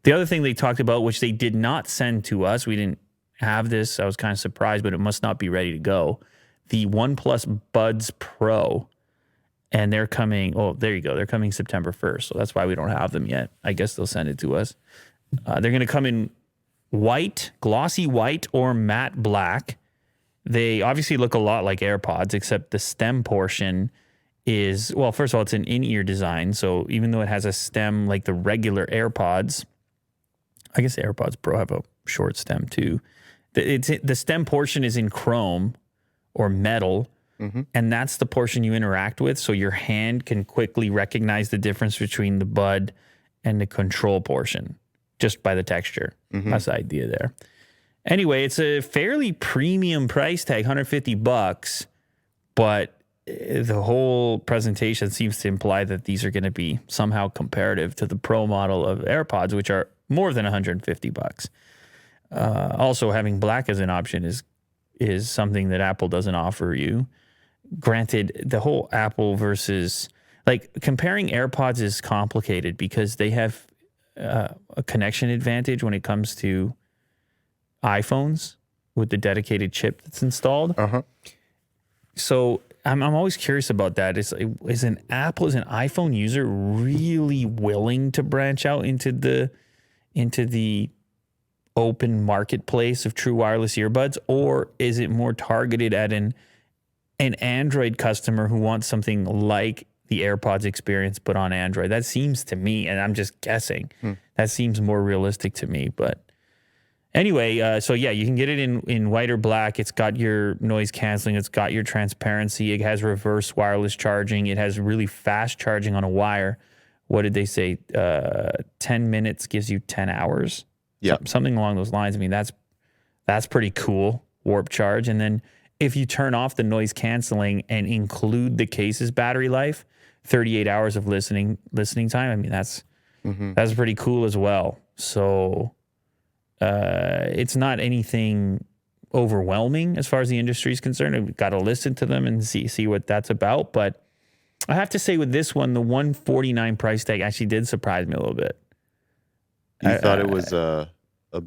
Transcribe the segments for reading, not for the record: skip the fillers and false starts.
The other thing they talked about, which they did not send to us, we didn't have this. I was kind of surprised, but it must not be ready to go. The OnePlus Buds Pro, and they're coming. Oh, there you go. They're coming September 1st, so that's why we don't have them yet. I guess they'll send it to us. They're going to come in white, glossy white, or matte black. They obviously look a lot like AirPods, except the stem portion is, well, first of all, it's an in-ear design. So even though it has a stem like the regular AirPods, I guess AirPods Pro have a short stem too. The stem portion is in chrome or metal, and that's the portion you interact with. So your hand can quickly recognize the difference between the bud and the control portion just by the texture. That's the idea there. Anyway, it's a fairly premium price tag, $150, but the whole presentation seems to imply that these are going to be somehow comparative to the Pro model of AirPods, which are more than $150. Also, having black as an option is something that Apple doesn't offer you. Granted, the whole Apple versus, like, comparing AirPods is complicated because they have a connection advantage when it comes to iPhones with the dedicated chip that's installed. So I'm always curious about that. Is an iPhone user really willing to branch out into the open marketplace of true wireless earbuds, or is it more targeted at an Android customer who wants something like the AirPods experience but on Android? That seems to me, and I'm just guessing, that seems more realistic to me. But anyway, so yeah, you can get it in white or black. It's got your noise canceling. It's got your transparency. It has reverse wireless charging. It has really fast charging on a wire. What did they say? 10 minutes gives you 10 hours. Yeah. Something along those lines. I mean, that's pretty cool, warp charge. And then if you turn off the noise canceling and include the case's battery life, 38 hours of listening time. I mean, that's pretty cool as well. So it's not anything overwhelming as far as the industry is concerned. We've got to listen to them and see what that's about. But I have to say with this one, the $149 price tag actually did surprise me a little bit. You thought it was a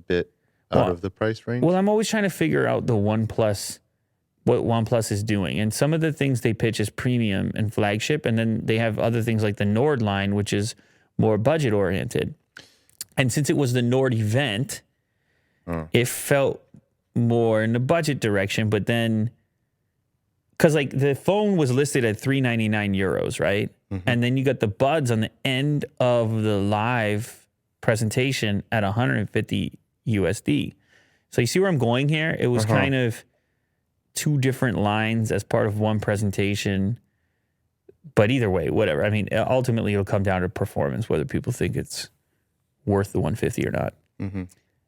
bit out of the price range? Well, I'm always trying to figure out the OnePlus, what OnePlus is doing. And some of the things they pitch as premium and flagship, and then they have other things like the Nord line, which is more budget oriented. And since it was the Nord event, it felt more in the budget direction. But then, because like the phone was listed at €399, right? And then you got the buds on the end of the live presentation at $150 USD. So you see where I'm going here? It was kind of two different lines as part of one presentation. But either way, whatever. I mean, ultimately it'll come down to performance, whether people think it's worth the $150 or not.